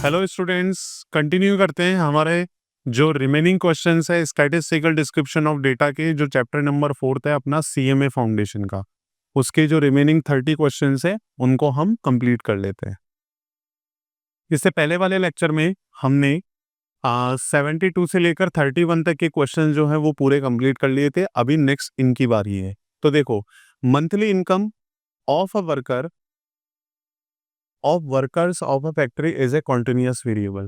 Hello students, continue करते हैं हमारे जो रिमेनिंग क्वेश्चंस है स्टैटिस्टिकल डिस्क्रिप्शन ऑफ डेटा के, जो चैप्टर नंबर 4 है अपना सीएमए फाउंडेशन का। उसके जो रिमेनिंग 30 क्वेश्चंस है उनको हम कंप्लीट कर लेते हैं। इससे पहले वाले लेक्चर में हमने 72 से लेकर 31 तक के क्वेश्चन जो है वो पूरे कंप्लीट कर लिए थे। अभी नेक्स्ट इनकी बारी है। तो देखो, monthly income of a worker of workers of a factory is a continuous variable.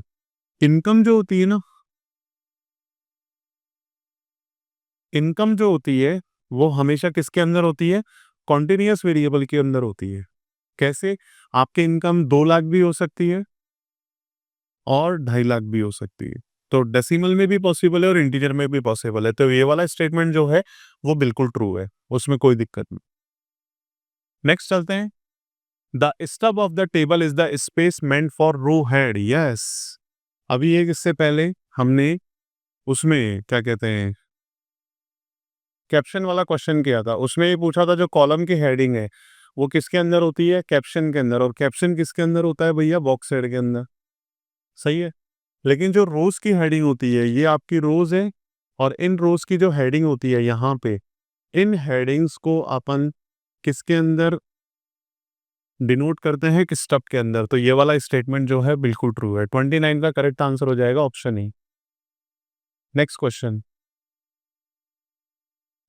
Income जो होती है ना, इनकम जो होती है वो हमेशा किसके अंदर होती है? कॉन्टिन्यूअस वेरिएबल के अंदर होती है। कैसे? आपकी इनकम 2 लाख भी हो सकती है और 2.5 लाख भी हो सकती है। तो डेसिमल में भी पॉसिबल है और इंटीजर में भी पॉसिबल है। तो ये वाला स्टेटमेंट जो है वो बिल्कुल ट्रू है, उसमें कोई दिक्कत नहीं। नेक्स्ट चलते हैं। The stub of the table is the space meant for row head. Yes, अभी एक इससे पहले हमने उसमें क्या कहते हैं, कैप्शन वाला क्वेश्चन किया था। उसमें ये पूछा था जो कॉलम की हेडिंग है वो किसके अंदर होती है? कैप्शन के अंदर। और कैप्शन किसके अंदर होता है भैया? बॉक्स हेड के अंदर। सही है। लेकिन जो रोज की हेडिंग होती है ये आपकी रोज है, और इन रोज की जो हेडिंग होती है यहाँ पे, इन हेडिंग्स को अपन किसके अंदर डिनोट करते हैं? किस स्टब के अंदर। तो ये वाला स्टेटमेंट जो है बिल्कुल ट्रू है। 29 का करेक्ट आंसर हो जाएगा option E. Next question,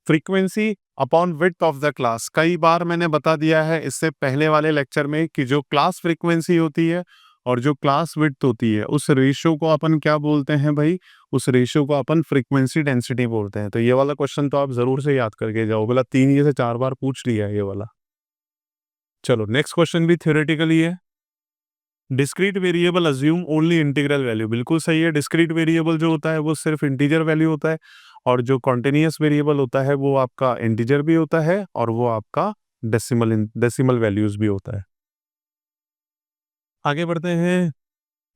frequency upon width of the class. कई बार मैंने बता दिया है इससे पहले वाले लेक्चर में कि जो क्लास फ्रीक्वेंसी होती है और जो क्लास विड्थ होती है उस रेशियो को अपन क्या बोलते हैं भाई? उस रेशियो को अपन फ्रीक्वेंसी डेंसिटी बोलते हैं। तो ये वाला क्वेश्चन तो आप जरूर से याद करके जाओ, बोला 3 से 4 बार पूछ लिया है ये वाला। चलो नेक्स्ट क्वेश्चन भी थ्योरेटिकली है। Discrete variable assume only integral value. बिल्कुल सही है। डिस्क्रीट वेरिएबल जो होता है वो सिर्फ इंटीजर वैल्यू होता है, और जो कॉन्टिन्यूअस वेरिएबल होता है वो आपका इंटीजर भी होता है और वो आपका डेसिमल वैल्यूज भी होता है। आगे बढ़ते हैं।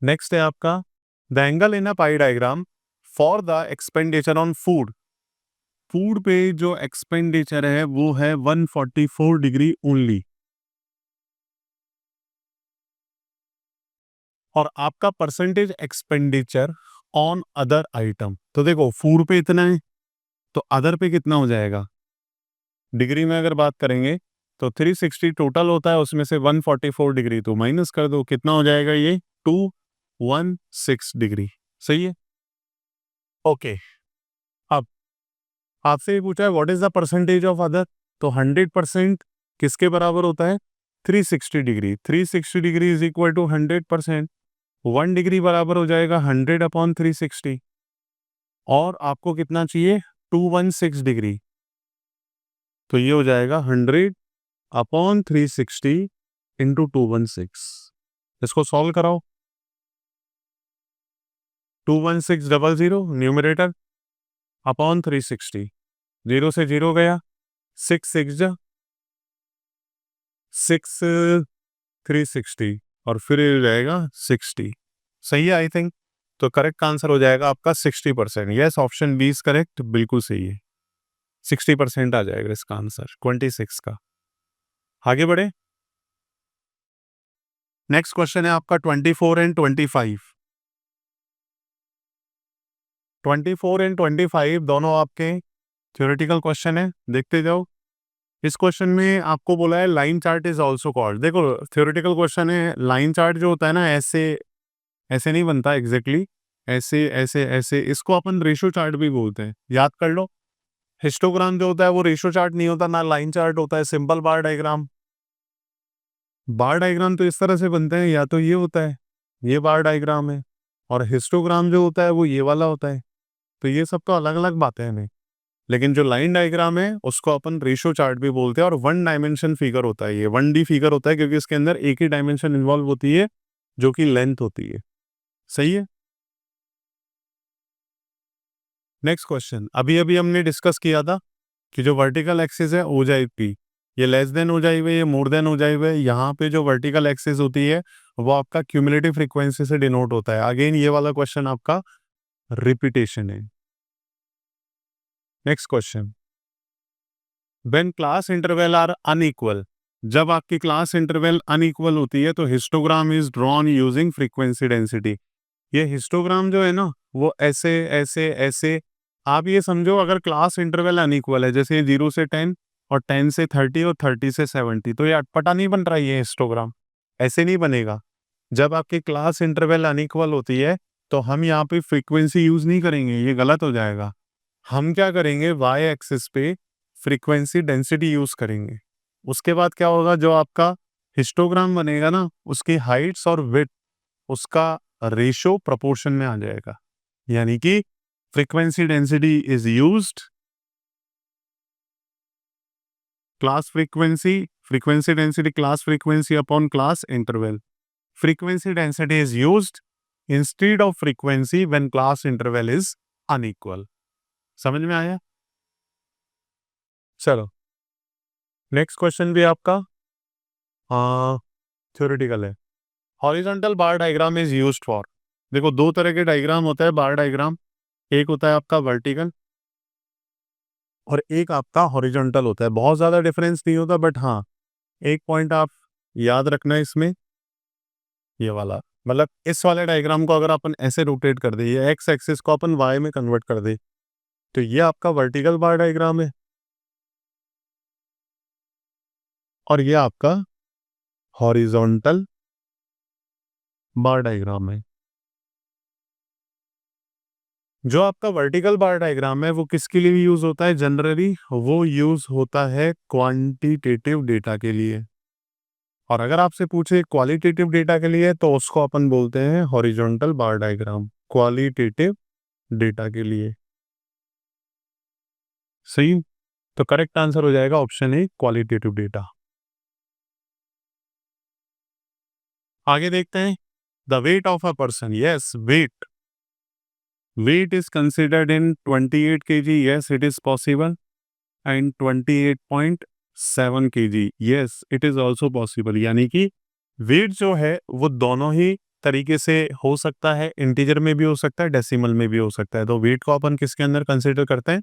नेक्स्ट है आपका the angle in a pi diagram for the expenditure on food. Food पे जो एक्सपेंडिचर है वो है 144 डिग्री ओनली, और आपका percentage expenditure on other item. तो देखो, फूड पे इतना है तो अदर पे कितना हो जाएगा? डिग्री में अगर बात करेंगे तो 360 टोटल होता है, उसमें से 144 डिग्री तो माइनस कर दो, कितना हो जाएगा ये? 216 डिग्री। सही है। ओके, अब आपसे ये पूछा है what is the percentage of other. तो 100% किसके बराबर होता है? 360 degree. 360 degree is equal to 100%। 1 degree बराबर हो जाएगा 100 अपॉन 360, और आपको कितना चाहिए? 216 डिग्री। तो ये हो जाएगा 100 अपॉन 360 इंटू 216। इसको सॉल्व कराओ। 21600 न्यूमरेटर अपॉन 360, 0 से 0 गया, 6 6 6 360, और फिर ये हो जाएगा 60। सही है आई थिंक। तो करेक्ट आंसर हो जाएगा आपका 60%। Yes, option B is correct, बिल्कुल सही है। 60% आ जाएगा इसका आंसर 26 का। आगे बढ़े। नेक्स्ट क्वेश्चन है आपका 24 एंड 25। 24 एंड 25 दोनों आपके थ्योरेटिकल क्वेश्चन है, देखते जाओ। इस क्वेश्चन में आपको बोला है line chart is also called. देखो, थ्योरेटिकल क्वेश्चन है। लाइन चार्ट जो होता है ना, ऐसे ऐसे नहीं बनता एग्जैक्टली, ऐसे ऐसे ऐसे, इसको अपन रेशियो चार्ट भी बोलते हैं, याद कर लो। हिस्टोग्राम जो होता है वो रेशियो चार्ट नहीं होता, ना लाइन चार्ट होता है, सिंपल बार डायग्राम। बार डायग्राम तो इस तरह से बनते हैं, या तो ये होता है, ये बार डायग्राम है, और हिस्टोग्राम जो होता है वो ये वाला होता है। तो ये सब तो अलग अलग बातें हैं। लेकिन जो लाइन डायग्राम है उसको अपन रेशियो चार्ट भी बोलते हैं, और 1 डायमेंशन फिगर होता है, ये 1D फिगर होता है, क्योंकि इसके अंदर एक ही डायमेंशन इन्वॉल्व होती है जो कि लेंथ होती है। सही है। नेक्स्ट क्वेश्चन, अभी अभी हमने डिस्कस किया था कि जो वर्टिकल एक्सिस है OJP, ये लेस देन हो जाए हुए, ये मोर देन हो जाए हुए। यहाँ पे जो वर्टिकल एक्सिस होती है वो आपका क्यूमुलेटिव फ्रीक्वेंसी से डिनोट होता है। अगेन ये वाला क्वेश्चन आपका रिपीटेशन है। Next question, when class interval are unequal. जब आपकी क्लास इंटरवल अनइक्वल होती है तो histogram is drawn using frequency density. ये हिस्टोग्राम जो है ना वो ऐसे ऐसे ऐसे, आप ये समझो अगर क्लास इंटरवल अनइक्वल है, जैसे 0 से 10 और 10 से 30 और 30 से 70, तो ये अटपटा नहीं बन रहा, ये हिस्टोग्राम ऐसे नहीं बनेगा। जब आपकी क्लास इंटरवल अनइक्वल होती है तो हम यहाँ पे फ्रीक्वेंसी यूज नहीं करेंगे, ये गलत हो जाएगा। हम क्या करेंगे, वाई एक्सिस पे फ्रीक्वेंसी डेंसिटी यूज करेंगे। उसके बाद क्या होगा, जो आपका हिस्टोग्राम बनेगा ना उसकी हाइट्स और विड्थ, उसका रेशो प्रोपोर्शन में आ जाएगा। यानी कि frequency density is used, class frequency, frequency density class frequency upon class interval. Frequency density is used instead of frequency when class interval is unequal. समझ में आया? चलो नेक्स्ट क्वेश्चन भी आपका थ्योरेटिकल है। Horizontal bar diagram is used for, देखो दो तरह के डायग्राम होता है बार डायग्राम, एक होता है आपका वर्टिकल और एक आपका हॉरिजॉन्टल होता है। बहुत ज्यादा डिफरेंस नहीं होता, बट हाँ एक पॉइंट आप याद रखना इसमें, ये वाला मतलब इस वाले डायग्राम को अगर अपन ऐसे रोटेट कर दे, ये एक्स एक्सिस को अपन वाई में कन्वर्ट कर दे, तो ये आपका वर्टिकल बार डायग्राम है और ये आपका हॉरिजॉन्टल बार डायग्राम है। जो आपका वर्टिकल बार डायग्राम है वो किसके लिए यूज होता है जनरली, वो यूज होता है क्वांटिटेटिव डेटा के लिए। और अगर आपसे पूछे क्वालिटेटिव डेटा के लिए तो उसको अपन बोलते हैं हॉरिजॉन्टल बार डायग्राम, क्वालिटेटिव डेटा के लिए। सही, तो करेक्ट आंसर हो जाएगा ऑप्शन ए, क्वालिटेटिव डेटा। आगे देखते हैं, the weight of a person, yes weight, weight is considered in 28 kg, yes it is possible, and 28.7 kg, yes it is also possible। यानी कि वेट जो है वो दोनों ही तरीके से हो सकता है, इंटीजर में भी हो सकता है, डेसिमल में भी हो सकता है। तो वेट को अपन किसके अंदर कंसिडर करते हैं,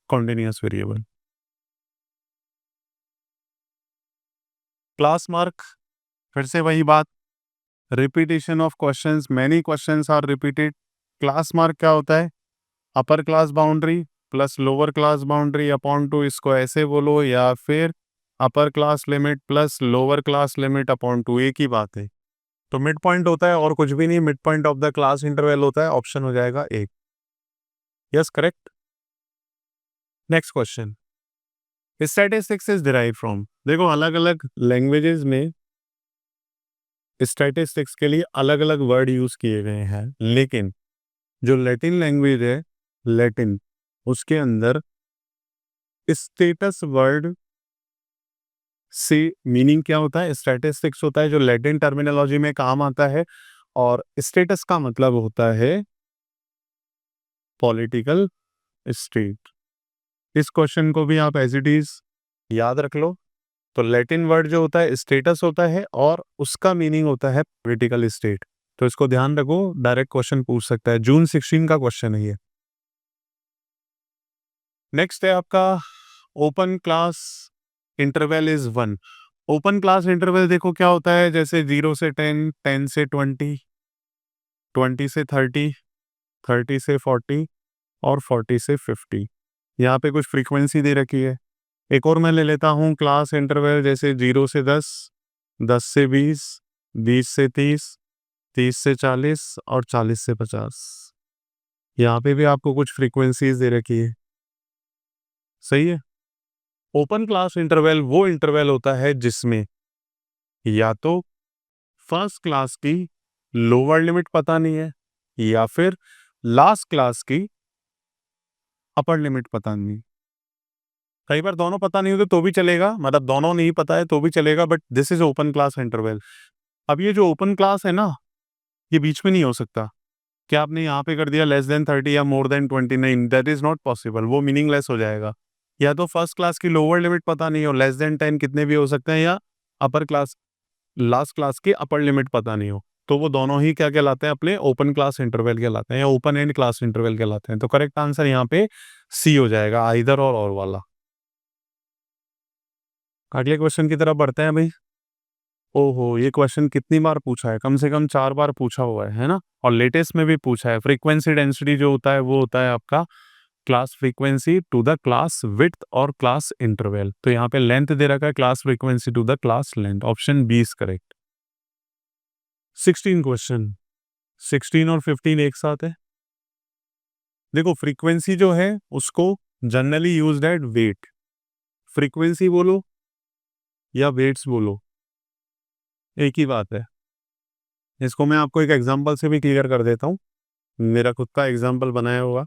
कॉन्टिन्यूअस वेरिएबल। क्लास मार्क, फिर से वही बात, repetition of questions, many questions are repeated. Class mark क्या होता है, upper class boundary plus lower class boundary upon two, इसको ऐसे बोलो, या फिर upper class limit plus lower class limit upon two, एक ही बात है। तो मिड पॉइंट होता है और कुछ भी नहीं, mid point of the class interval होता है, ऑप्शन हो जाएगा एक। Yes correct. Next question, statistics is derive from, देखो अलग अलग लैंग्वेजेस में स्टैटिस्टिक्स के लिए अलग अलग वर्ड यूज किए गए हैं, लेकिन जो लैटिन लैंग्वेज है, लैटिन, उसके अंदर स्टेटस वर्ड से मीनिंग क्या होता है, स्टैटिस्टिक्स होता है, जो लैटिन टर्मिनोलॉजी में काम आता है। और स्टेटस का मतलब होता है पॉलिटिकल स्टेट। इस क्वेश्चन को भी आप एज इट इज याद रख लो। तो लैटिन वर्ड जो होता है स्टेटस होता है और उसका मीनिंग होता है पॉलिटिकल स्टेट। तो इसको ध्यान रखो, डायरेक्ट क्वेश्चन पूछ सकता है, जून 16 का क्वेश्चन है ये। नेक्स्ट है आपका open class interval is 1। Open class interval देखो क्या होता है, जैसे 0 से 10, 10 से 20, 20 से 30, 30 से 40 और 40 से 50। यहाँ पे कुछ फ्रीक्वेंसी दे रखी है। एक और मैं ले लेता हूँ क्लास इंटरवल, जैसे 0 से 10, 10 से 20, 20 से 30, 30 से 40 और 40 से 50। यहाँ पे भी आपको कुछ फ्रीक्वेंसीज दे रखी है। सही है। ओपन क्लास इंटरवल वो इंटरवल होता है जिसमें या तो फर्स्ट क्लास की लोअर लिमिट पता नहीं है या फिर लास्ट क्लास की अपर लिमिट पता नहीं। कई बार दोनों पता नहीं होते तो भी चलेगा, मतलब दोनों नहीं पता है तो भी चलेगा, but this is open class interval. अब ये जो ओपन क्लास है ना, ये बीच में नहीं हो सकता। क्या आपने यहाँ पे कर दिया लेस देन 30 या more than 29, that is not possible, वो मीनिंगलेस हो जाएगा। या तो फर्स्ट क्लास की लोअर लिमिट पता नहीं हो, लेस देन 10 कितने भी हो सकते हैं, या अपर क्लास लास्ट क्लास की अपर लिमिट पता नहीं हो, तो वो दोनों ही क्या कहलाते हैं, अपने ओपन क्लास इंटरवल कहलाते हैं या ओपन एंड क्लास इंटरवल कहलाते हैं। तो करेक्ट आंसर यहाँ पे सी हो जाएगा, आइदर और वाला। अगले क्वेश्चन की तरफ बढ़ते हैं भाई। ओहो, ये क्वेश्चन कितनी बार पूछा है, कम से कम 4 बार पूछा हुआ है ना, और लेटेस्ट में भी पूछा है। फ्रीक्वेंसी डेंसिटी जो होता है वो होता है आपका class frequency to the class width और क्लास इंटरवल। तो यहाँ पे लेंथ दे रखा है, class frequency to the class length, option B is correct. 16 question, 16 और 15 एक साथ है। देखो फ्रीक्वेंसी जो है उसको generally used at weight, frequency बोलो या वेट्स बोलो एक ही बात है। इसको मैं आपको एक एग्जांपल से भी क्लियर कर देता हूँ, मेरा खुद का एग्जांपल बनाया हुआ।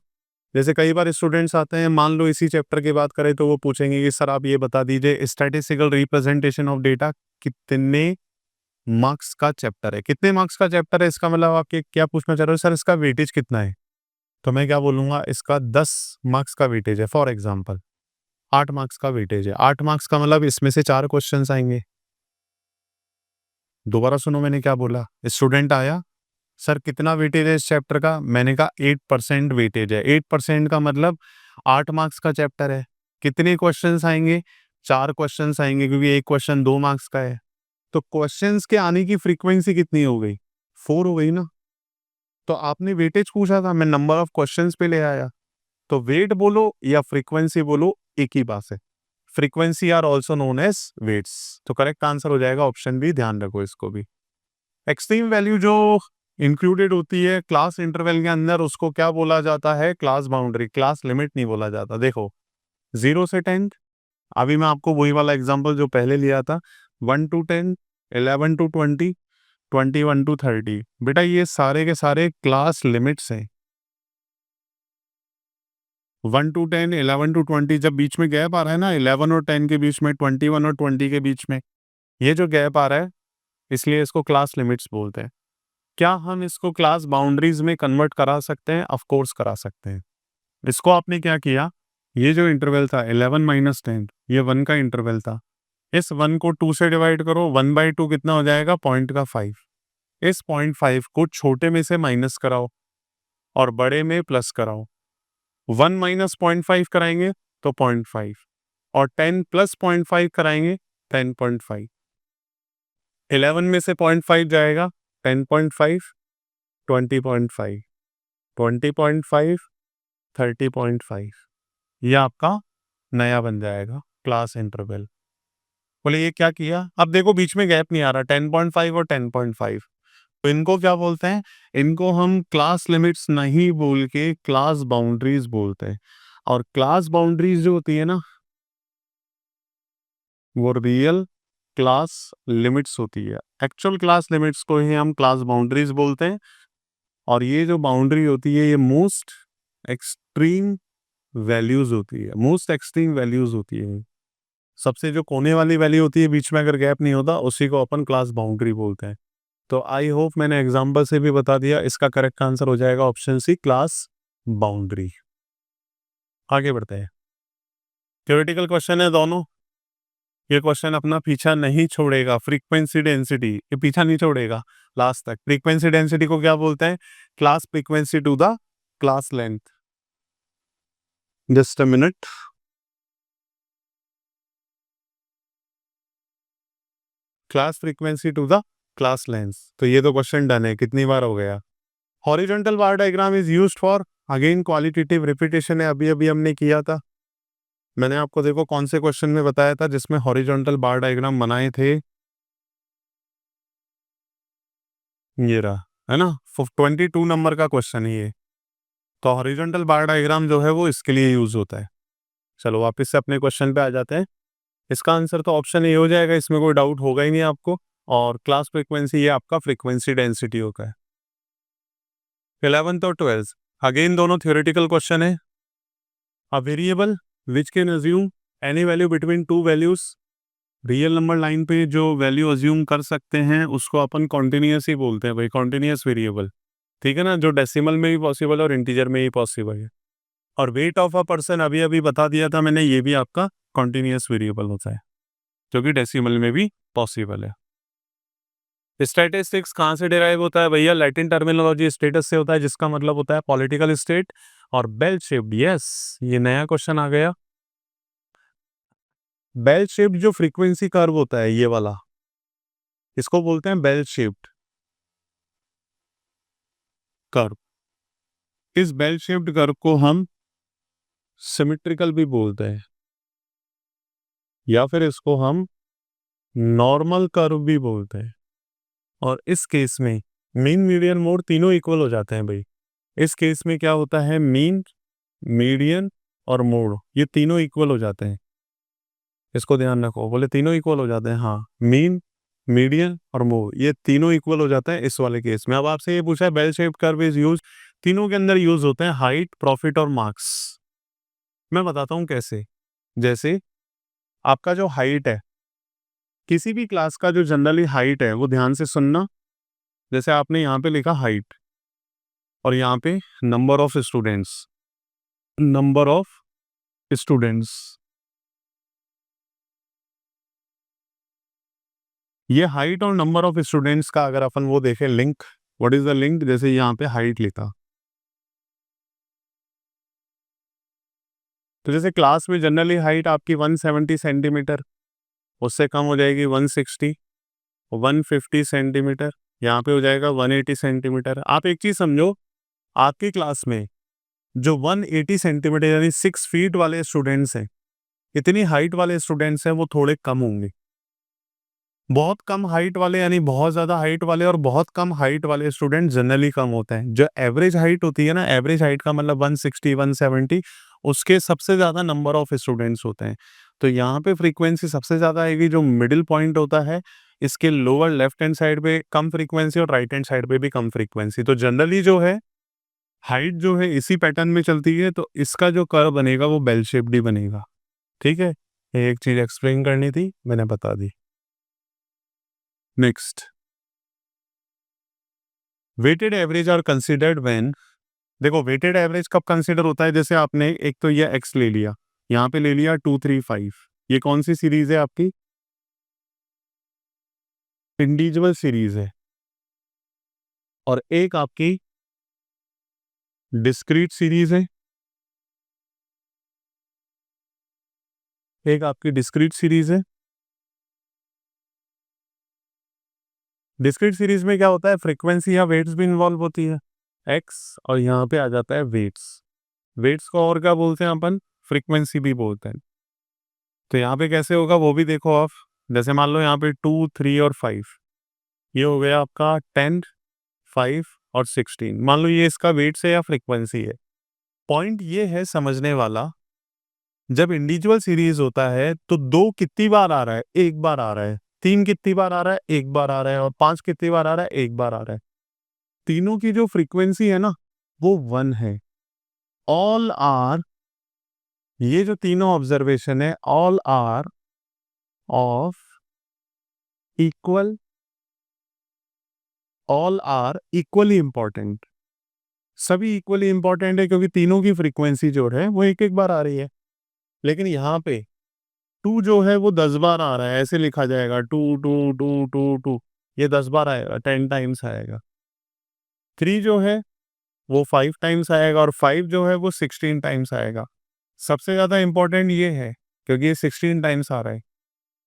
जैसे कई बार स्टूडेंट्स आते हैं, मान लो इसी चैप्टर की बात करें तो वो पूछेंगे कि सर आप ये बता दीजिए स्टैटिस्टिकल रिप्रेजेंटेशन ऑफ डेटा कितने मार्क्स का चैप्टर है, कितने मार्क्स का चैप्टर है, इसका मतलब आप क्या पूछना चाह रहे हो, सर इसका वेटेज कितना है। तो मैं क्या बोलूंगा, इसका 10 मार्क्स का वेटेज है, फॉर एग्जाम्पल 8 मार्क्स का वेटेज है। 8 मार्क्स का मतलब इसमें से 4 क्वेश्चन आएंगे। दोबारा सुनो मैंने क्या बोला। स्टूडेंट आया, सर कितना वेटेज है इस चैप्टर का, मैंने कहा 8% वेटेज है। 8% का मतलब 8 मार्क्स का चैप्टर है। कितने क्वेश्चंस आएंगे, 4 क्वेश्चंस आएंगे, क्योंकि एक क्वेश्चन 2 मार्क्स का है। तो क्वेश्चंस के आने की फ्रीक्वेंसी कितनी हो गई, 4 हो गई ना। तो आपने वेटेज पूछा था, मैं नंबर ऑफ क्वेश्चंस पे ले आया। तो वेट बोलो या फ्रीक्वेंसी बोलो एक ही बात है। Frequency are also known as weights. तो करेक्ट आंसर हो जाएगा ऑप्शन बी, ध्यान रखो इसको भी। एक्सट्रीम वैल्यू जो इंक्लूडेड होती है क्लास इंटरवल के अंदर उसको क्या बोला जाता है, क्लास बाउंड्री, क्लास लिमिट नहीं बोला जाता। देखो 0 से 10, अभी मैं आपको वही वाला एग्जांपल जो पहले लिया था, 1 to 10, 11 to 20, 21 to 30, बेटा ये सारे के सारे क्लास लिमिट्स हैं। 1 to 10, 11 to 20, जब बीच में गैप आ रहा है ना 11 और 10 के बीच में, 21 और 20 के बीच में, ये जो गैप आ रहा है इसलिए इसको क्लास लिमिट्स बोलते हैं। क्या हम इसको क्लास बाउंड्रीज में कन्वर्ट करा सकते हैं, ऑफ कोर्स करा सकते हैं। इसको आपने क्या किया, ये जो इंटरवल था 11 माइनस 10, ये 1 का इंटरवल था। इस 1 को 2 से डिवाइड करो, 1/2 कितना हो जाएगा, पॉइंट का 5। इस 0.5 को छोटे में से माइनस कराओ और बड़े में प्लस कराओ। 1 माइनस 0.5 कराएंगे तो 0.5, और 10 प्लस 0.5 कराएंगे 10.5। 11 में से 0.5 जाएगा, 10.5, 20.5, 20.5, 30.5, ये आपका नया बन जाएगा क्लास इंटरवल। बोले ये क्या किया, अब देखो बीच में गैप नहीं आ रहा, 10.5 और 10.5। तो इनको क्या बोलते हैं, इनको हम क्लास लिमिट्स नहीं बोल के क्लास बाउंड्रीज बोलते हैं। और क्लास बाउंड्रीज जो होती है ना वो रियल क्लास लिमिट्स होती है। एक्चुअल क्लास लिमिट्स को ही हम क्लास बाउंड्रीज बोलते हैं। और ये जो बाउंड्री होती है ये मोस्ट एक्सट्रीम वैल्यूज होती है, मोस्ट एक्सट्रीम वैल्यूज होती है। सबसे जो कोने वाली वैल्यू होती है, बीच में अगर गैप नहीं होता, उसी को अपन क्लास बाउंड्री बोलते हैं। तो आई होप मैंने एग्जांपल से भी बता दिया, इसका करेक्ट आंसर हो जाएगा ऑप्शन सी, क्लास बाउंड्री। आगे बढ़ते हैं, थ्योरेटिकल क्वेश्चन है दोनों। ये क्वेश्चन अपना पीछा नहीं छोड़ेगा, फ्रीक्वेंसी डेंसिटी ये पीछा नहीं छोड़ेगा लास्ट तक। फ्रीक्वेंसी डेंसिटी को क्या बोलते हैं, class frequency to the class length. Just a minute, class frequency to the class length. तो ये तो क्वेश्चन डन है, कितनी बार हो गया। Horizontal bar diagram is used for, again qualitative repetition है, अभी अभी हमने किया था। मैंने आपको देखो कौन से क्वेश्चन में बताया था जिसमें हॉरिजॉन्टल बार डायग्राम बनाए थे, ये रहा, है ना, 22 नंबर का क्वेश्चन है ये। तो हॉरिजॉन्टल बार डायग्राम जो है वो इसके लिए यूज होता है। चलो वापस से अपने क्वेश्चन पे आ जाते हैं। इसका आंसर तो ऑप्शन ए हो जाएगा, इसमें कोई डाउट होगा ही नहीं आपको। और क्लास फ्रीक्वेंसी ये आपका फ्रीक्वेंसी डेंसिटी होता है। 11th और 12th अगेन दोनों थ्योरेटिकल क्वेश्चन है। A variable which can assume any value between two values, real number line पे जो वैल्यू अज्यूम कर सकते हैं उसको अपन कॉन्टिन्यूस ही बोलते हैं भाई, कॉन्टिन्यूस वेरिएबल। ठीक है ना, जो डेसिमल में भी पॉसिबल है और इंटीजर में ही पॉसिबल है। और वेट ऑफ अ पर्सन अभी अभी बता दिया था मैंने, ये भी आपका कॉन्टिन्यूस वेरिएबल होता है जो कि डेसिमल में भी पॉसिबल है। स्टैटिस्टिक्स कहाँ से डिराइव होता है भैया, लैटिन टर्मिनोलॉजी स्टेटस से होता है, जिसका मतलब होता है पॉलिटिकल स्टेट। और बेल शेप्ड, यस ये नया क्वेश्चन आ गया। बेल शेप्ड जो फ्रीक्वेंसी कर्व होता है ये वाला, इसको बोलते हैं बेल शेप्ड कर्व। इस बेल शेप्ड कर्व को हम सिमेट्रिकल भी बोलते हैं, या फिर इसको हम नॉर्मल कर्व भी बोलते हैं। और इस केस में मीन, मीडियन, मोड तीनों इक्वल हो जाते हैं भाई। इस केस में क्या होता है, मीन, मीडियन और मोड ये तीनों इक्वल हो जाते हैं। इसको ध्यान रखो, बोले तीनों इक्वल हो जाते हैं, हाँ, मीन, मीडियन और मोड ये तीनों इक्वल हो जाते हैं इस वाले केस में। अब आपसे ये पूछा है bell shaped curve is use, तीनों के अंदर यूज होते हैं हाइट, प्रॉफिट और मार्क्स। मैं बताता हूं कैसे। जैसे आपका जो हाइट है, किसी भी क्लास का जो जनरली हाइट है वो ध्यान से सुनना। जैसे आपने यहाँ पे लिखा हाइट और यहाँ पे number of students, number of students, ये हाइट और नंबर ऑफ स्टूडेंट्स का अगर अपन वो देखें link, what is the link, जैसे यहाँ पे हाइट लिखा, तो जैसे क्लास में जनरली हाइट आपकी 170 सेंटीमीटर, उससे कम हो जाएगी 160, 150 सेंटीमीटर, यहाँ पे हो जाएगा 180 सेंटीमीटर। आप एक चीज समझो, आपकी क्लास में जो 180 सेंटीमीटर यानी 6 फीट वाले स्टूडेंट्स हैं, इतनी हाइट वाले स्टूडेंट्स हैं, वो थोड़े कम होंगे। बहुत कम हाइट वाले यानी बहुत ज्यादा हाइट वाले और बहुत कम हाइट वाले स्टूडेंट जनरली कम होते हैं। जो एवरेज हाइट होती है ना, एवरेज हाइट का मतलब 160, 170, उसके सबसे ज्यादा नंबर ऑफ स्टूडेंट्स होते हैं। तो यहाँ पे फ्रीक्वेंसी सबसे ज्यादा आएगी जो मिडिल पॉइंट होता है, इसके लोअर लेफ्ट हैंड साइड पे कम फ्रीक्वेंसी और राइट हैंड साइड पे भी कम फ्रीक्वेंसी। तो जनरली जो है हाइट जो है इसी पैटर्न में चलती है, तो इसका जो कर्व बनेगा वो बेल शेप्ड ही बनेगा। ठीक है, एक चीज एक्सप्लेन करनी थी, मैंने बता दी। Next, weighted average are considered when, देखो वेटेड एवरेज कब कंसिडर होता है, जैसे आपने एक तो ये एक्स ले लिया, यहाँ पे ले लिया 235, ये कौन सी सीरीज है आपकी, इंडिविजुअल सीरीज है, और एक आपकी डिस्क्रीट सीरीज है, एक आपकी डिस्क्रीट सीरीज है। डिस्क्रीट सीरीज में क्या होता है, फ्रीक्वेंसी या वेट्स भी इन्वॉल्व होती है, एक्स, और यहाँ पे आ जाता है वेट्स। वेट्स को और क्या बोलते हैं अपन, फ्रीक्वेंसी भी बोलते हैं। तो यहाँ पे कैसे होगा वो भी देखो आप। जैसे मान लो यहाँ पे 2, 3 और 5, ये हो गया आपका 10, 5 और 16। मान लो ये इसका वेट्स है या फ्रीक्वेंसी है। पॉइंट ये है समझने वाला, जब इंडिविजुअल सीरीज होता है तो 2 कितनी बार आ रहा है, एक बार आ रहा है, 3 कितनी बार आ रहा है, एक बार आ रहा है, और 5 कितनी बार आ रहा है, एक बार आ रहा है। तीनों की जो फ्रीक्वेंसी है ना वो 1 है। ऑल आर, ये जो तीनों ऑब्जर्वेशन है, all are of equal, all are equally important, सभी इक्वली इंपॉर्टेंट है क्योंकि तीनों की फ्रीक्वेंसी जो है वो एक एक बार आ रही है। लेकिन यहाँ पे 2 जो है वो 10 बार आ रहा है, ऐसे लिखा जाएगा 2 2 2 2 2, ये 10 बार आएगा, 10 टाइम्स आएगा। 3 जो है वो 5 टाइम्स आएगा, और 5 जो है वो 16 टाइम्स आएगा। सबसे ज्यादा इंपॉर्टेंट ये है क्योंकि ये 16 टाइम्स आ रहा है,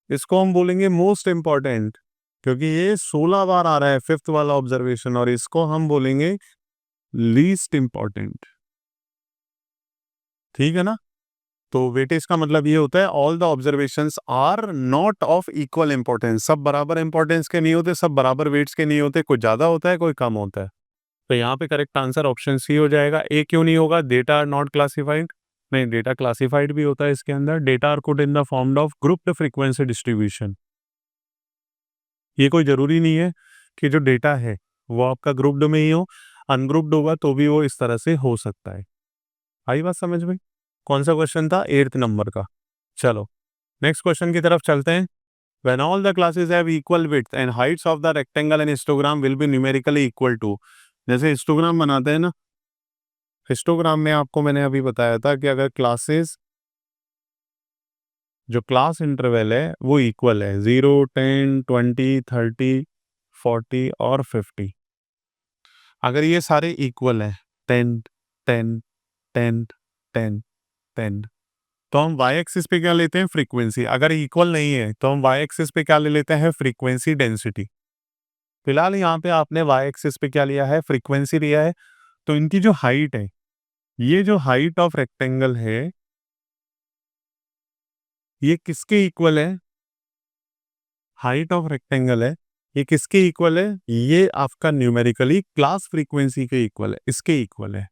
इसको हम बोलेंगे मोस्ट इंपॉर्टेंट, क्योंकि ये 16 बार आ रहा है फिफ्थ वाला ऑब्जर्वेशन, और इसको हम बोलेंगे लीस्ट इंपॉर्टेंट। ठीक है ना। तो वेटेज का मतलब ये होता है all the observations are not of equal importance, सब बराबर इंपॉर्टेंस के नहीं होते, सब बराबर वेट्स के नहीं होते, कोई ज्यादा होता है कोई कम होता है। तो यहाँ पे करेक्ट आंसर ऑप्शन सी हो जाएगा। ए क्यों नहीं होगा, डेटा आर नॉट क्लासिफाइड, नहीं डेटा क्लासिफाइड भी होता है इसके अंदर, data R code in the form of grouped frequency distribution. ये कोई जरूरी नहीं है कि जो डेटा है वो आपका ग्रुप्ड में ही हो, अनग्रुप्ड होगा तो भी वो इस तरह से हो सकता है। आई बात समझ में। कौन सा क्वेश्चन था, 8th नंबर का। चलो नेक्स्ट क्वेश्चन की तरफ चलते हैं। When all the classes have equal width and heights of the rectangle and histogram will be numerically equal to, जैसे हिस्टोग्राम बनाते हैं ना, हिस्टोग्राम में आपको मैंने अभी बताया था कि अगर क्लासेस, जो क्लास इंटरवल है वो इक्वल है, 0, 10, 20, 30, 40 और 50, अगर ये सारे इक्वल हैं, 10, 10, 10, 10, 10, तो हम वाई एक्सिस पे क्या लेते हैं, फ्रीक्वेंसी। अगर इक्वल नहीं है तो हम वाई एक्सिस पे क्या ले लेते हैं, फ्रीक्वेंसी डेंसिटी। फिलहाल यहाँ पे आपने वाई एक्सिस पे क्या लिया है, फ्रीक्वेंसी लिया है। तो इनकी जो हाइट है, ये जो हाइट ऑफ रेक्टेंगल है, ये किसके इक्वल है, हाइट ऑफ रेक्टेंगल है, ये किसके इक्वल है, ये आपका न्यूमेरिकली क्लास फ्रीक्वेंसी के इक्वल है, इसके इक्वल है।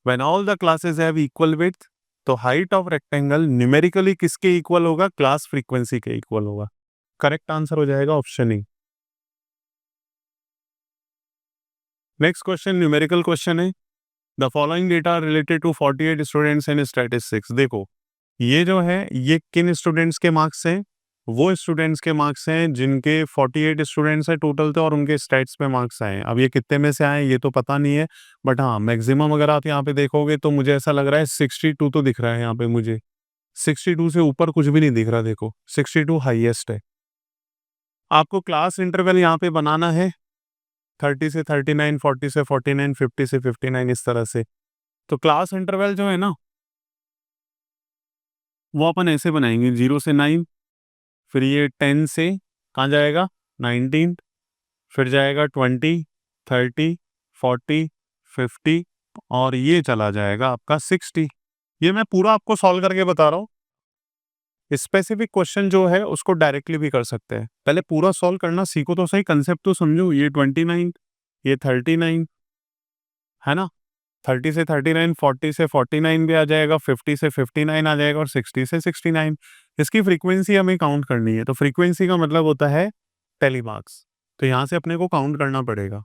When all the classes have equal width, तो हाइट ऑफ रेक्टेंगल न्यूमेरिकली किसके इक्वल होगा, क्लास फ्रीक्वेंसी के इक्वल होगा। करेक्ट आंसर हो जाएगा option E. Next question numerical question है। The following data related to 48 students in statistics. देखो ये जो है, ये किन स्टूडेंट्स के मार्क्स हैं, वो स्टूडेंट्स के मार्क्स हैं जिनके 48 स्टूडेंट्स हैं टोटल थे और उनके स्टैट्स पे मार्क्स आए हैं। अब ये कितने में से आए ये तो पता नहीं है, बट हाँ मैक्सिमम अगर आप यहाँ पे देखोगे तो मुझे ऐसा लग रहा है 62 तो दिख रहा है यहाँ पे मुझे। 62 से ऊपर कुछ भी नहीं दिख रहा, देखो 62 हाईएस्ट है। आपको क्लास इंटरवल यहाँ पे बनाना है 30 से 39, 40 से 49, 50 से 59, इस तरह से। तो क्लास इंटरवल जो है ना, वो अपन ऐसे बनाएंगे 0 से 9, फिर ये 10 से कहाँ जाएगा 19, फिर जाएगा 20, 30, 40, 50 और ये चला जाएगा आपका 60। ये मैं पूरा आपको सॉल्व करके बता रहा हूँ। स्पेसिफिक क्वेश्चन जो है उसको डायरेक्टली भी कर सकते हैं, पहले पूरा सॉल्व करना सीखो तो सही, कंसेप्ट तो समझो। ये 29, ये 39 है ना, 30 से 39, 40 से 49 भी आ जाएगा, 50 से 59 आ जाएगा और 60 से 69। इसकी फ्रीक्वेंसी हमें काउंट करनी है, तो फ्रीक्वेंसी का मतलब होता है टेलीमार्क्स, तो यहाँ से अपने को काउंट करना पड़ेगा।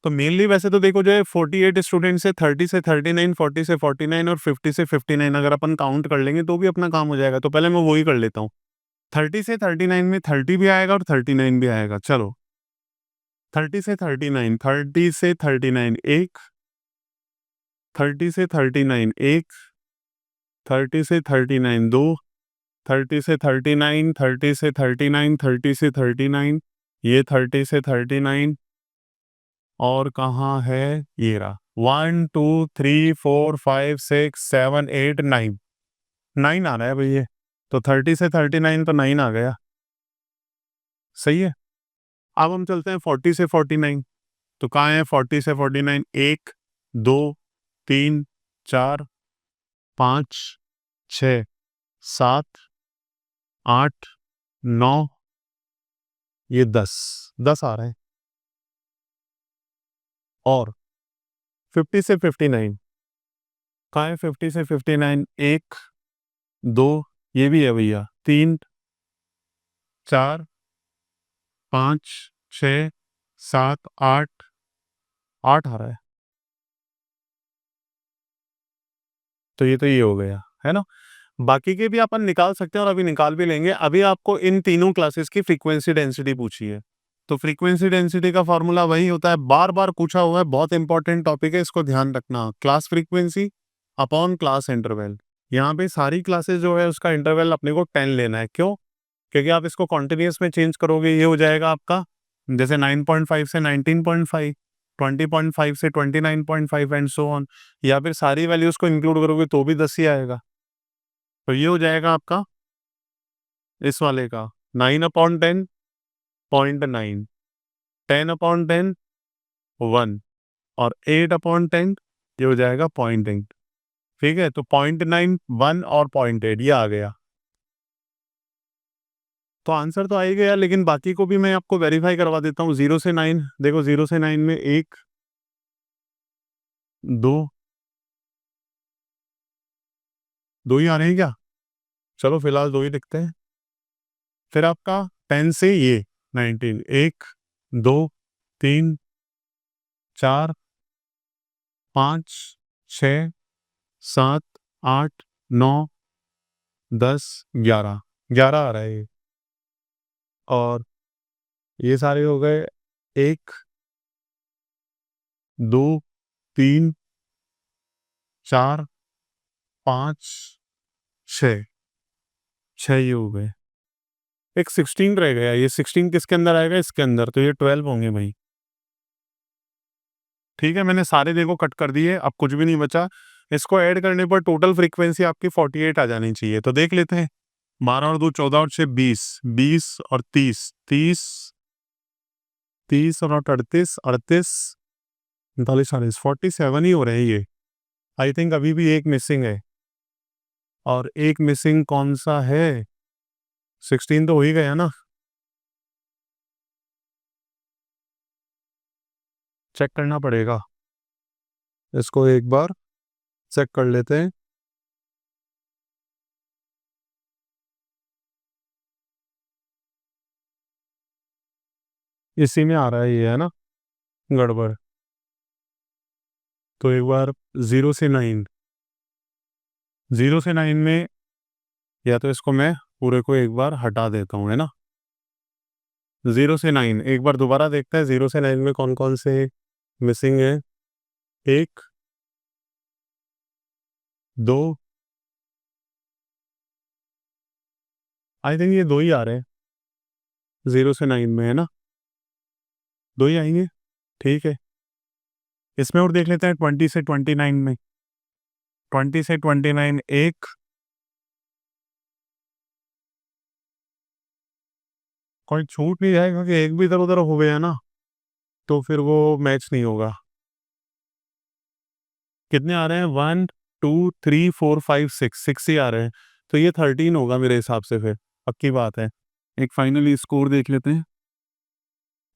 तो मेनली वैसे तो देखो जो है 48 स्टूडेंट से 30 से 39, 40 से 49 और 50 से 59 अगर अपन काउंट कर लेंगे तो भी अपना काम हो जाएगा। तो पहले मैं वही कर लेता हूँ। 30 से 39 में 30 भी आएगा और 39 भी आएगा। चलो 30 से 39, 30 से 39 एक, 30 से 39 एक, 30 से 39 दो, 30 से 39, 30 से 39, 30 से 39, ये 30 से 39 और कहाँ है, ये रहा 1 2 3 4 5 6 7 8 9, 9 आ रहा है भैया। तो 30 से 39 तो 9 आ गया, सही है। अब हम चलते हैं 40 से 49। तो कहाँ है 40 से 49, 1 2 3 4 5 6 7 8 9, ये 10, 10 आ रहा है। और 50 से 59, कहाँ है 50 से 59, 1 2, ये भी है भैया, 3 4 5 6 7 8, 8 आ रहा है। तो ये हो गया है ना। बाकी के भी अपन निकाल सकते हैं और अभी निकाल भी लेंगे। अभी आपको इन तीनों क्लासेस की फ्रीक्वेंसी डेंसिटी पूछी है, तो फ्रीक्वेंसी डेंसिटी का फॉर्मूला वही होता है, बार बार पूछा हुआ है, बहुत इंपॉर्टेंट टॉपिक है, इसको ध्यान रखना। Class frequency upon class interval. यहाँ पे सारी क्लासेस जो है उसका इंटरवल अपने को 10 लेना है। क्यों? क्योंकि आप इसको कॉन्टिन्यूस में चेंज करोगे, ये हो जाएगा आपका जैसे 9.5 से 19.5, 20.5 से 29.5 एंड सो ऑन। या फिर सारी वैल्यूज को इंक्लूड करोगे तो भी 10 ही आएगा। तो ये हो जाएगा आपका इस वाले का 9/10, 0.9, 10/10, 1 और 8/10, ये हो जाएगा 0.8। ठीक है, तो 0.9, 1 और 0.8 ये आ गया। तो आंसर तो आ ही गया, लेकिन बाकी को भी मैं आपको वेरीफाई करवा देता हूँ। 0 से 9 देखो, 0 से 9 में 1 2, 2 ही आ रहे हैं क्या? चलो फिलहाल 2 ही लिखते हैं। फिर आपका 10 से ये 19, 1 2 3 4 5 6 7 8 9 10 11, 11 आ रहा है ये। और ये सारे हो गए 1 2 3 4 5 6, 6 ये हो गए। एक 16 रह गया, ये 16 किसके अंदर आएगा, इसके अंदर, तो ये 12 होंगे भाई। ठीक है, मैंने सारे देखो कट कर दिए, अब कुछ भी नहीं बचा। इसको ऐड करने पर टोटल फ्रीक्वेंसी आपकी 48 आ जानी चाहिए। तो देख लेते हैं, 12 और 2 14 और 6 20, 20 और 30, 30, 30 और 8 38, 38, 39, 40, 47 ही हो रहे हैं ये। आई थिंक अभी भी एक मिसिंग है, और एक मिसिंग कौन सा है? 16 तो हो ही गया ना, चेक करना पड़ेगा, इसको एक बार चेक कर लेते हैं। इसी में आ रहा है ये, है ना, गड़बड़। तो एक बार 0 से 9, 0 से 9 में, या तो इसको मैं पूरे को एक बार हटा देता हूँ, है ना। 0 से 9 एक बार दोबारा देखते हैं, 0 से 9 में कौन कौन से मिसिंग है। 1, 2, आई थिंक ये 2 ही आ रहे हैं 0 से 9 में, है ना, 2 ही आएंगे, ठीक है। इसमें और देख लेते हैं 20 से 29 में, 20 से 29 एक, कोई छूट नहीं जाएगा कि एक भी इधर उधर हो गया ना, तो फिर वो मैच नहीं होगा। कितने आ रहे हैं? 1 2 3 4 5 6, 6 ही आ रहे हैं, तो ये 13 होगा मेरे हिसाब से, फिर पक्की बात है। एक फाइनली स्कोर देख लेते हैं,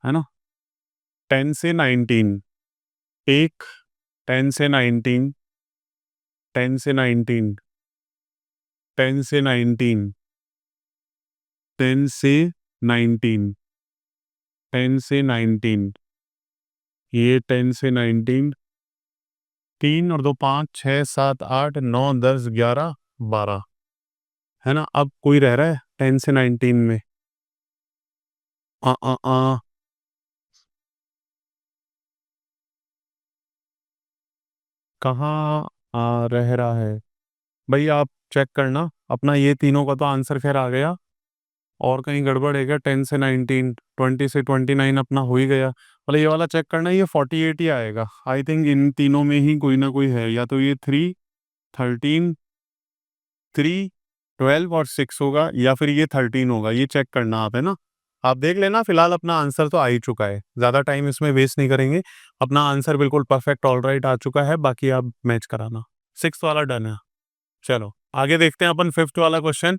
है ना। 10 से 19, एक, 10 से 19, 10 से 19, 10 से 19, 10 से 19, 10 से 19, ये 10 से 19, 3 और 2 5 6 7 8 9 10 11 12, है ना। अब कोई रह रहा है 10 से 19 में? आ आ आ कहाँ रह रहा है भाई? आप चेक करना अपना, ये तीनों का तो आंसर खैर आ गया, और कहीं गड़बड़ है क्या? 10 से 19, 20 से 29 अपना हो ही गया, मतलब ये वाला चेक करना, ये 48 ही आएगा। आई थिंक इन तीनों में ही कोई ना कोई है, या तो ये 3, 13, 3, 12 और 6 होगा, या फिर ये 13 होगा। ये चेक करना आप, है ना। आप देख लेना, फिलहाल अपना आंसर तो आ ही चुका है, ज़्यादा टाइम इसमें वेस्ट नहीं करेंगे। अपना आंसर बिल्कुल परफेक्ट ऑल राइट आ चुका है, बाकी आप मैच कराना। 6 वाला डन है। चलो आगे देखते हैं अपन 5th वाला question.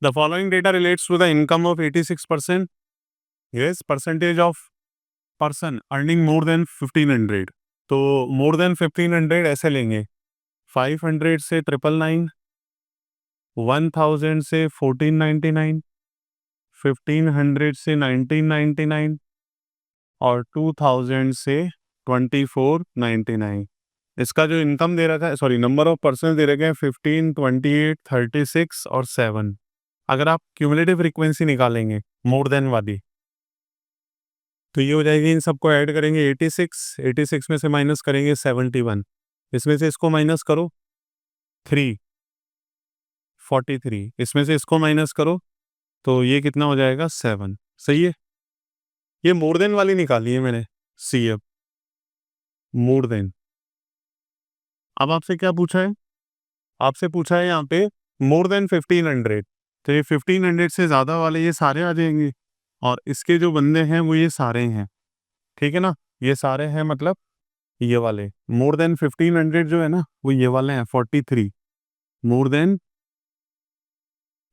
The following data relates to the income of 86%, yes, percentage of person earning more than 1500। तो मोर देन 1500 ऐसे लेंगे, 500 से 999, 1000 से 1499, 1500 से 1999, और 2000 से 2499। इसका जो इनकम दे रखा है, सॉरी नंबर ऑफ पर्सन दे रखे हैं 15, 28, 36 और 7। अगर आप क्यूमुलेटिव फ्रीक्वेंसी निकालेंगे मोर देन वाली, तो ये हो जाएगी, इन सबको ऐड करेंगे 86, 86 में से माइनस करेंगे 71, इसमें से इसको माइनस करो 3, 43, इसमें से इसको माइनस करो, तो ये कितना हो जाएगा? 7। सही है, ये मोर देन वाली निकाली है मैंने, सी एफ मोर देन। अब आपसे क्या पूछा है? आपसे पूछा है यहाँ पे मोर देन 1500, तो ये 1500 से ज़्यादा वाले ये सारे आ जाएंगे, और इसके जो बंदे हैं वो ये सारे हैं, ठीक है ना। ये सारे हैं, मतलब ये वाले मोर देन 1500 जो है ना, वो ये वाले हैं 43, मोर देन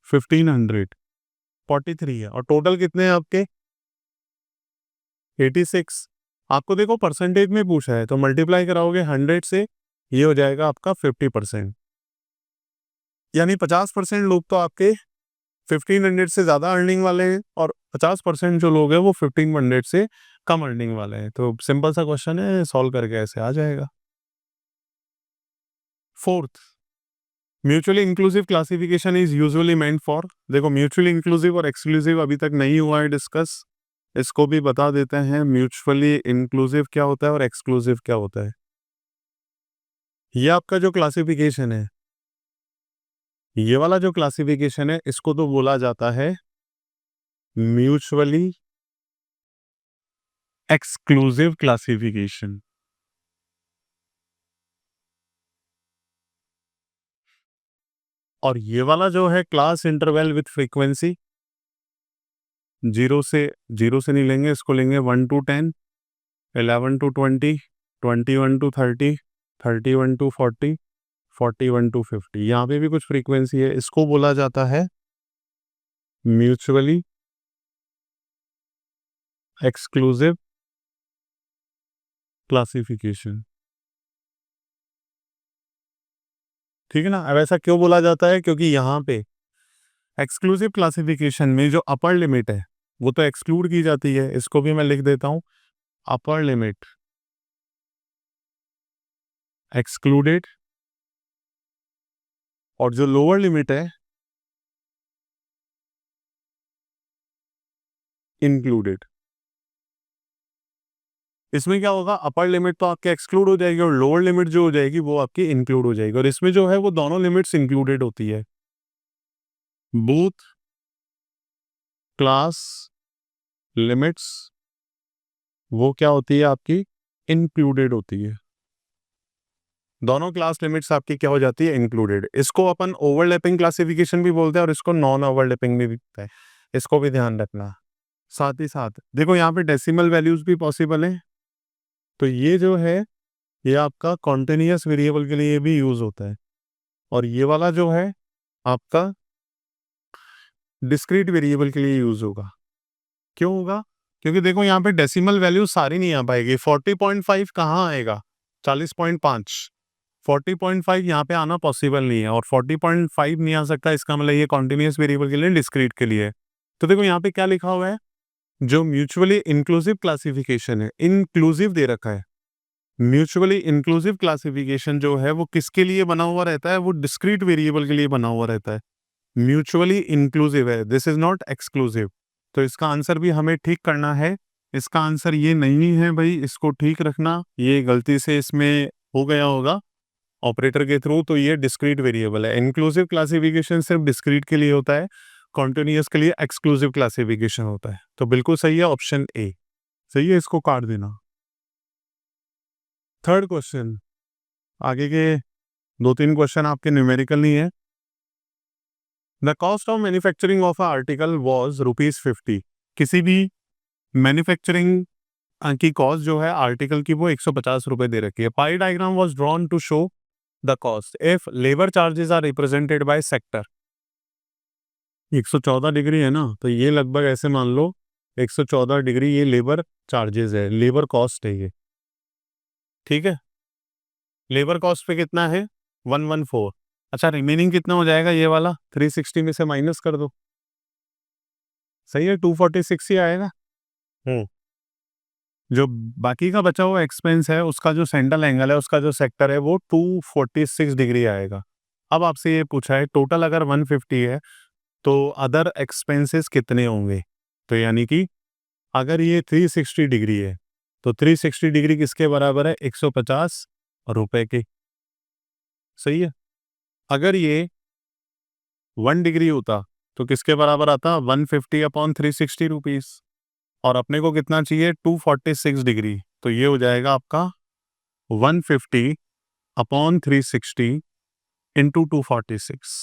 1500 43 है, और टोटल कितने हैं आपके? 86। आपको देखो परसेंटेज में पूछा है, तो मल्टीप्लाई कराओगे 100 से, ये हो जाएगा आपका 50%, यानी 50% लोग तो आपके 1500 से ज़्यादा अर्निंग वाले हैं, और 50% जो लोग हैं वो 1500 से कम अर्निंग वाले हैं। तो सिंपल सा क्वेश्चन है, सॉल्व करके ऐसे आ जाएगा। 4th, mutually inclusive classification is usually meant for. देखो म्यूचुअली इंक्लूसिव और एक्सक्लूसिव अभी तक नहीं हुआ है डिस्कस, इसको भी बता देते हैं, म्यूचुअली इंक्लूसिव क्या होता है और एक्सक्लूसिव क्या होता है। ये आपका जो क्लासिफिकेशन है, ये वाला जो क्लासिफिकेशन है, इसको तो बोला जाता है म्यूचुअली एक्सक्लूसिव क्लासिफिकेशन। और ये वाला जो है class interval with frequency, zero से नहीं लेंगे, इसको लेंगे 1 to 10, 11 to 20, 21 to 30, 31 to 40, 41 to 50। यहाँ पे भी कुछ फ्रीक्वेंसी है, इसको बोला जाता है म्यूचुअली एक्सक्लूसिव क्लासिफिकेशन। ठीक है ना। अब ऐसा क्यों बोला जाता है? क्योंकि यहाँ पे एक्सक्लूसिव क्लासिफिकेशन में जो अपर लिमिट है वो तो एक्सक्लूड की जाती है। इसको भी मैं लिख देता हूं, अपर लिमिट एक्सक्लूडेड, और जो लोअर लिमिट है इंक्लूडेड। इसमें क्या होगा, अपर लिमिट तो आपके एक्सक्लूड हो जाएगी और लोअर लिमिट जो हो जाएगी वो आपकी इंक्लूड हो जाएगी। और इसमें जो है वो दोनों लिमिट्स इंक्लूडेड होती है। बोथ क्लास लिमिट्स वो क्या होती है आपकी, इंक्लूडेड होती है। दोनों क्लास लिमिट्स आपकी क्या हो जाती है, इंक्लूडेड। इसको अपन ओवरलैपिंग क्लासिफिकेशन भी बोलते हैं और इसको नॉन ओवरलैपिंग भी बोलते हैं, इसको भी ध्यान रखना। साथ ही साथ देखो यहाँ पे डेसिमल वैल्यूज भी पॉसिबल है, तो ये जो है ये आपका कॉन्टिन्यूअस वेरिएबल के लिए भी यूज होता है, और ये वाला जो है आपका डिस्क्रीट वेरिएबल के लिए यूज होगा। क्यों होगा? क्योंकि देखो यहाँ पे डेसिमल वैल्यू सारी नहीं आ पाएगी। 40.5 कहाँ आएगा, 40.5, 40.5 यहाँ पे आना पॉसिबल नहीं है, और 40.5 नहीं आ सकता, इसका मतलब ये कॉन्टिन्यूअस वेरिएबल के लिए, डिस्क्रीट के लिए। तो देखो यहाँ पे क्या लिखा हुआ है, जो म्यूचुअली इंक्लूसिव क्लासिफिकेशन है, इंक्लूसिव दे रखा है। म्यूचुअली इंक्लूसिव क्लासिफिकेशन जो है वो किसके लिए बना हुआ रहता है, वो डिस्क्रीट वेरिएबल के लिए बना हुआ रहता है। म्यूचुअली इंक्लूसिव है, दिस इज नॉट एक्सक्लूसिव। तो इसका आंसर भी हमें ठीक करना है। इसका आंसर ये नहीं है भाई, इसको ठीक रखना, ये गलती से इसमें हो गया होगा ऑपरेटर के थ्रू। तो ये डिस्क्रीट वेरिएबल है। इंक्लूसिव क्लासिफिकेशन सिर्फ डिस्क्रीट के लिए होता है, कॉन्टिन्यूअस के लिए एक्सक्लूसिव क्लासिफिकेशन होता है। तो बिल्कुल सही है, ऑप्शन ए सही है, इसको काट देना। थर्ड क्वेश्चन, आगे के 2-3 क्वेश्चन आपके न्यूमेरिकल नहीं है। The cost of manufacturing of a article was ₹50। किसी भी मैन्युफैक्चरिंग की कॉस्ट जो है आर्टिकल की वो 150 रुपए दे रखी है। Pie diagram was drawn to show the cost if labour charges are represented by sector. 114 degree है ना, तो ये लगभग ऐसे मान लो 114 डिग्री ये लेबर चार्जेस है, लेबर कॉस्ट है ये। ठीक है, लेबर कॉस्ट पे कितना है, 114। अच्छा, रिमेनिंग कितना हो जाएगा, ये वाला 360 में से माइनस कर दो, सही है, 246 ही आएगा। जो बाकी का बचा हुआ एक्सपेंस है उसका जो सेंट्रल एंगल है, उसका जो सेक्टर है वो 246 डिग्री आएगा। अब आपसे ये पूछा है टोटल अगर 150 है तो अदर एक्सपेंसेस कितने होंगे। तो यानी कि अगर ये 360 डिग्री है तो 360 डिग्री किसके बराबर है, 150 रुपए के। सही है। अगर ये 1 डिग्री होता तो किसके बराबर आता, 150 अपॉन 360 रुपीज, और अपने को कितना चाहिए, 246 डिग्री। तो ये हो जाएगा आपका 150 अपॉन 360 इंटू 246।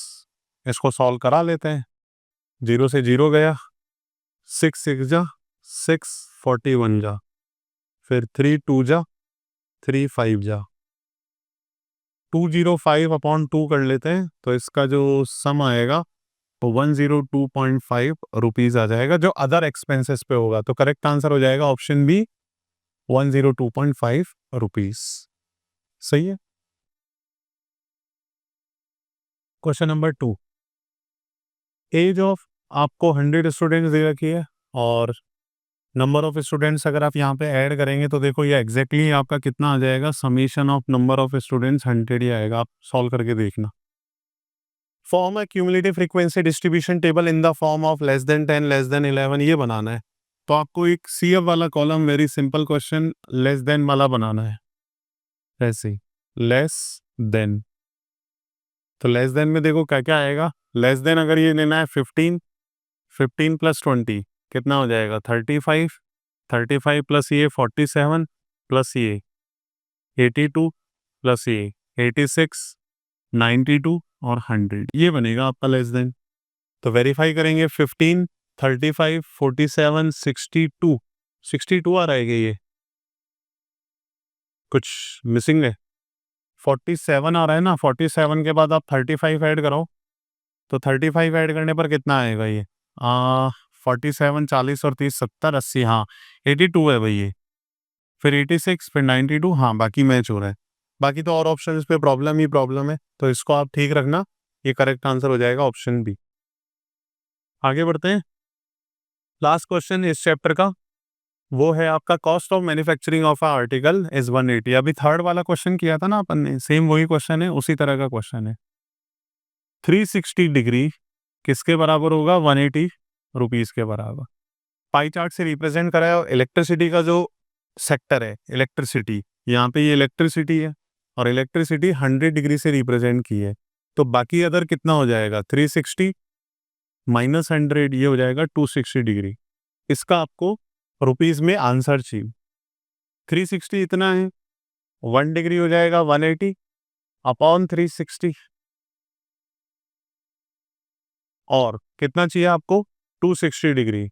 इसको सॉल्व करा लेते हैं। 0 से 0 गया, 6 6 जा 6, 41 जा, फिर 3 2 जा 3 5 जा, 205 अपॉन 2 कर लेते हैं, तो इसका जो सम आएगा वो 102.5 रुपीज आ जाएगा, जो अदर एक्सपेंसेस पे होगा। तो करेक्ट आंसर हो जाएगा ऑप्शन बी, 102.5 रुपीज। सही है। क्वेश्चन नंबर 2, एज ऑफ आपको 100 स्टूडेंट्स दे रखी है, और नंबर ऑफ स्टूडेंट्स अगर आप यहाँ पे ऐड करेंगे तो देखो ये एग्जैक्टली आपका कितना आ जाएगा, summation of number of students 100 ही आएगा। आप सॉल्व करके देखना। Form a cumulative frequency distribution table in the form of less than 10, less than 11, ये बनाना है। तो आपको एक CF वाला column, very simple question, less than वाला बनाना है। ऐसे लेस देन, तो लेस देन में देखो क्या क्या आएगा। लेस देन अगर ये लेना है 15, 15 प्लस 20 कितना हो जाएगा, 35, 35 प्लस ये 47 प्लस ये 82 प्लस ये 86, 92 और 100, ये बनेगा आपका लेस देन। तो वेरीफाई करेंगे 15, 35, 47, 62, 62 आ रहा है क्या ये? कुछ मिसिंग है। 47 आ रहा है ना, 47 के बाद आप 35 ऐड करो, तो 35 ऐड करने पर कितना आएगा ये? 47, 40 और 30, 70, 80, हाँ 82 है भाई ये। फिर 86, फिर 92, हाँ बाकी मैच हो रहा है। बाकी तो और ऑप्शन पे प्रॉब्लम ही प्रॉब्लम है, तो इसको आप ठीक रखना, ये करेक्ट आंसर हो जाएगा ऑप्शन बी। आगे बढ़ते हैं। लास्ट क्वेश्चन इस चैप्टर का वो है आपका cost of manufacturing of a article is 180। अभी थर्ड वाला क्वेश्चन किया था ना अपन ने, सेम वही क्वेश्चन है, उसी तरह का क्वेश्चन है। 360 डिग्री किसके बराबर होगा? 180 रुपीज के बराबर। पाई चार्ट से रिप्रेजेंट करा है इलेक्ट्रिसिटी का जो सेक्टर है, इलेक्ट्रिसिटी, यहाँ पे ये इलेक्ट्रिसिटी है और इलेक्ट्रिसिटी 100 डिग्री से रिप्रेजेंट की है। तो बाकी अदर कितना हो जाएगा? 360 माइनस 100, ये हो जाएगा 260 डिग्री। इसका आपको रुपीज में आंसर चाहिए। 360 इतना है, 1 डिग्री हो जाएगा 180 अपॉन 360, और कितना चाहिए आपको? 260 डिग्री,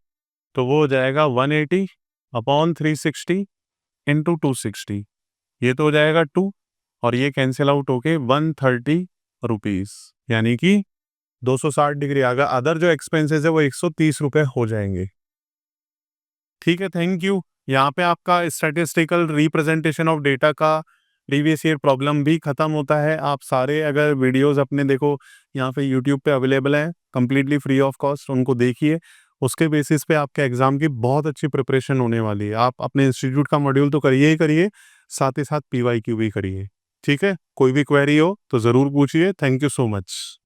तो वो हो जाएगा 180 अपॉन 360 इंटू 260, ये तो हो जाएगा 2, और ये कैंसिल आउट होके 130 रुपीज, यानी कि 260 डिग्री आ गया। अदर जो एक्सपेंसेस है वो 130 रुपए हो जाएंगे। ठीक है, थैंक यू। यहाँ पे आपका स्टैटिस्टिकल रिप्रेजेंटेशन ऑफ डेटा का प्रीवियस ईयर प्रॉब्लम भी खत्म होता है। आप सारे अगर वीडियोस अपने देखो, यहाँ पे यूट्यूब पे अवेलेबल हैं कंप्लीटली फ्री ऑफ कॉस्ट, उनको देखिए। उसके बेसिस पे आपके एग्जाम की बहुत अच्छी प्रिपरेशन होने वाली है। आप अपने इंस्टीट्यूट का मॉड्यूल तो करिए ही करिए, साथ ही साथ PYQ भी करिए। ठीक है, कोई भी क्वेरी हो तो ज़रूर पूछिए। Thank you so much.